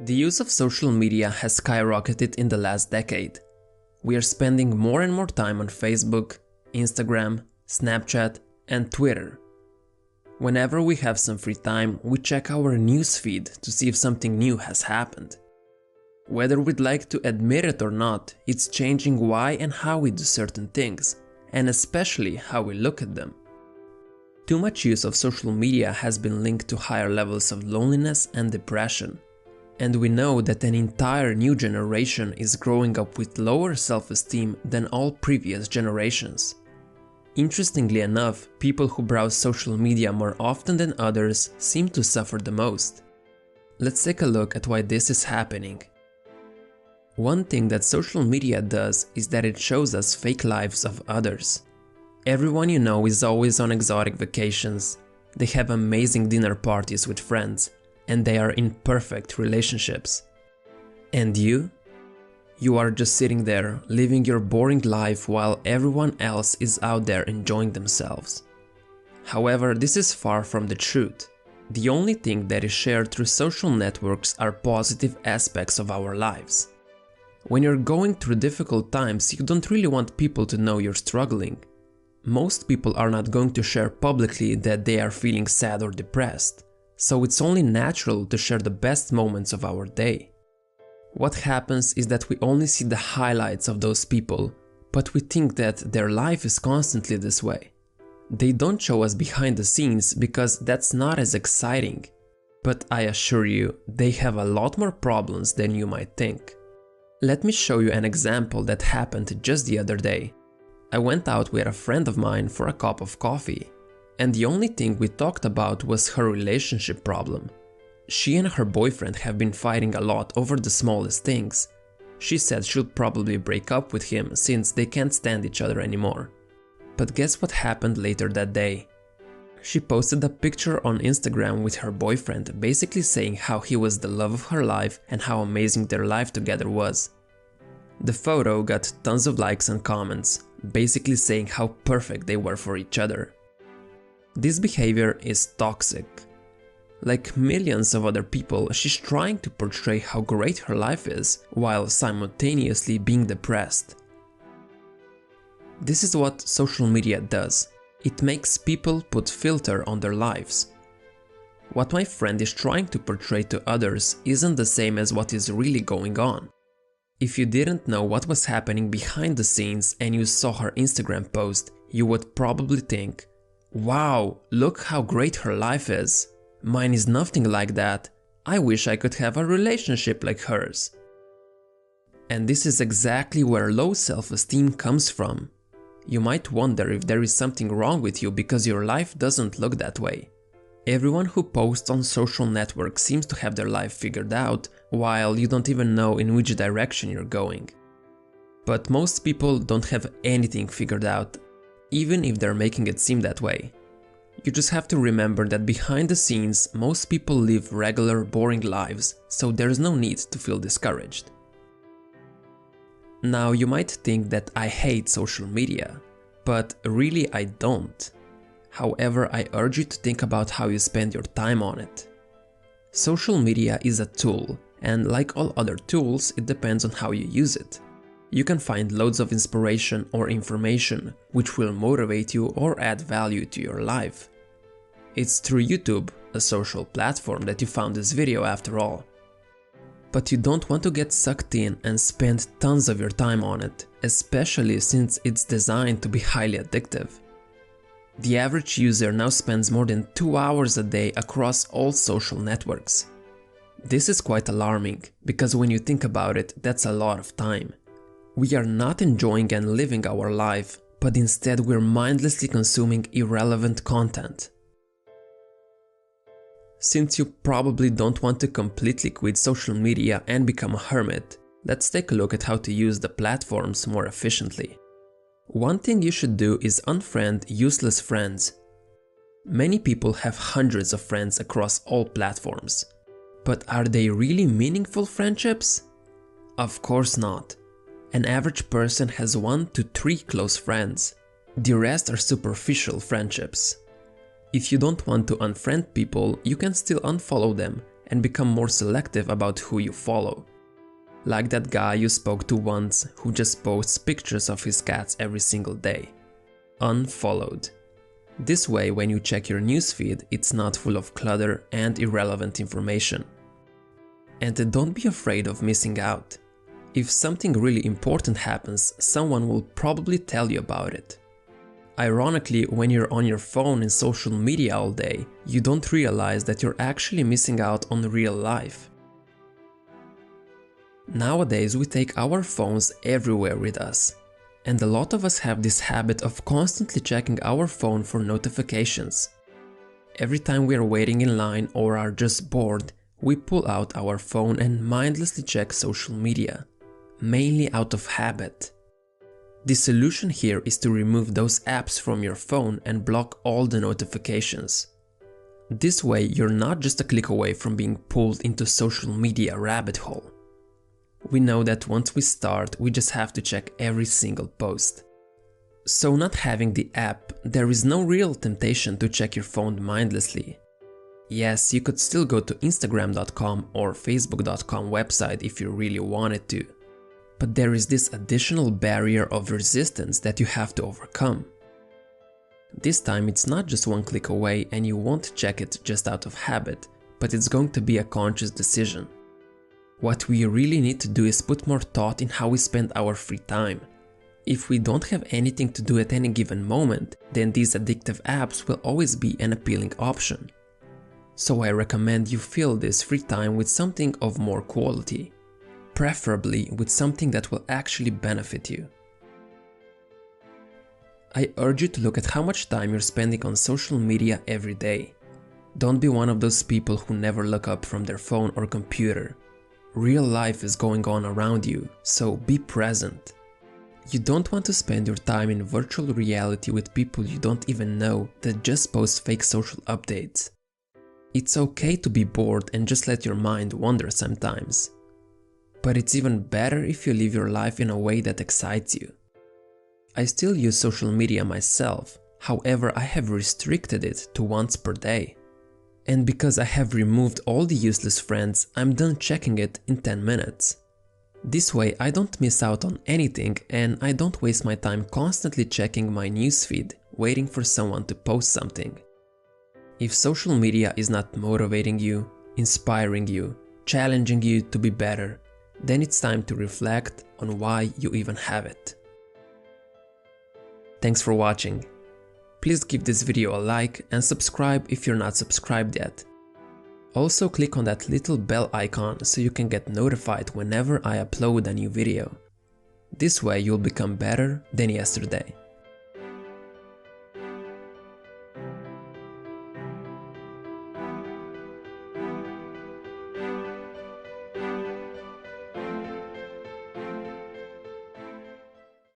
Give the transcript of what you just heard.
The use of social media has skyrocketed in the last decade. We are spending more and more time on Facebook, Instagram, Snapchat, and Twitter. Whenever we have some free time, we check our newsfeed to see if something new has happened. Whether we'd like to admit it or not, it's changing why and how we do certain things, and especially how we look at them. Too much use of social media has been linked to higher levels of loneliness and depression. And we know that an entire new generation is growing up with lower self-esteem than all previous generations. Interestingly enough, people who browse social media more often than others seem to suffer the most. Let's take a look at why this is happening. One thing that social media does is that it shows us fake lives of others. Everyone you know is always on exotic vacations, they have amazing dinner parties with friends, and they are in perfect relationships. And you? You are just sitting there, living your boring life while everyone else is out there enjoying themselves. However, this is far from the truth. The only thing that is shared through social networks are positive aspects of our lives. When you're going through difficult times, you don't really want people to know you're struggling. Most people are not going to share publicly that they are feeling sad or depressed, so it's only natural to share the best moments of our day. What happens is that we only see the highlights of those people, but we think that their life is constantly this way. They don't show us behind the scenes because that's not as exciting. But I assure you, they have a lot more problems than you might think. Let me show you an example that happened just the other day. I went out with a friend of mine for a cup of coffee, and the only thing we talked about was her relationship problem. She and her boyfriend have been fighting a lot over the smallest things. She said she'll probably break up with him since they can't stand each other anymore. But guess what happened later that day? She posted a picture on Instagram with her boyfriend, basically saying how he was the love of her life and how amazing their life together was. The photo got tons of likes and comments, basically saying how perfect they were for each other. This behavior is toxic. Like millions of other people, she's trying to portray how great her life is, while simultaneously being depressed. This is what social media does. It makes people put filter on their lives. What my friend is trying to portray to others isn't the same as what is really going on. If you didn't know what was happening behind the scenes and you saw her Instagram post, you would probably think, "Wow, look how great her life is. Mine is nothing like that. I wish I could have a relationship like hers." And this is exactly where low self-esteem comes from. You might wonder if there is something wrong with you because your life doesn't look that way. Everyone who posts on social networks seems to have their life figured out, while you don't even know in which direction you're going. But most people don't have anything figured out, even if they're making it seem that way. You just have to remember that behind the scenes, most people live regular, boring lives, so there's no need to feel discouraged. Now, you might think that I hate social media, but really I don't. However, I urge you to think about how you spend your time on it. Social media is a tool, and like all other tools, it depends on how you use it. You can find loads of inspiration or information which will motivate you or add value to your life. It's through YouTube, a social platform, that you found this video after all. But you don't want to get sucked in and spend tons of your time on it, especially since it's designed to be highly addictive. The average user now spends more than 2 hours a day across all social networks. This is quite alarming, because when you think about it, that's a lot of time. We are not enjoying and living our life, but instead we're mindlessly consuming irrelevant content. Since you probably don't want to completely quit social media and become a hermit, let's take a look at how to use the platforms more efficiently. One thing you should do is unfriend useless friends. Many people have hundreds of friends across all platforms. But are they really meaningful friendships? Of course not. An average person has 1 to 3 close friends. The rest are superficial friendships. If you don't want to unfriend people, you can still unfollow them and become more selective about who you follow. Like that guy you spoke to once who just posts pictures of his cats every single day. Unfollowed. This way, when you check your newsfeed, it's not full of clutter and irrelevant information. And don't be afraid of missing out. If something really important happens, someone will probably tell you about it. Ironically, when you're on your phone and social media all day, you don't realize that you're actually missing out on real life. Nowadays, we take our phones everywhere with us. And a lot of us have this habit of constantly checking our phone for notifications. Every time we are waiting in line or are just bored, we pull out our phone and mindlessly check social media, mainly out of habit. The solution here is to remove those apps from your phone and block all the notifications. This way, you're not just a click away from being pulled into social media rabbit hole. We know that once we start, we just have to check every single post. So not having the app, there is no real temptation to check your phone mindlessly. Yes, you could still go to Instagram.com or Facebook.com website if you really wanted to. But there is this additional barrier of resistance that you have to overcome. This time it's not just one click away and you won't check it just out of habit, but it's going to be a conscious decision. What we really need to do is put more thought in how we spend our free time. If we don't have anything to do at any given moment, then these addictive apps will always be an appealing option. So I recommend you fill this free time with something of more quality, preferably with something that will actually benefit you. I urge you to look at how much time you're spending on social media every day. Don't be one of those people who never look up from their phone or computer. Real life is going on around you, so be present. You don't want to spend your time in virtual reality with people you don't even know that just post fake social updates. It's okay to be bored and just let your mind wander sometimes. But it's even better if you live your life in a way that excites you. I still use social media myself, however I have restricted it to once per day. And because I have removed all the useless friends, I'm done checking it in 10 minutes. This way I don't miss out on anything and I don't waste my time constantly checking my newsfeed, waiting for someone to post something. If social media is not motivating you, inspiring you, challenging you to be better, then it's time to reflect on why you even have it. Thanks for watching. Please give this video a like and subscribe if you're not subscribed yet. Also click on that little bell icon so you can get notified whenever I upload a new video. This way you'll become better than yesterday.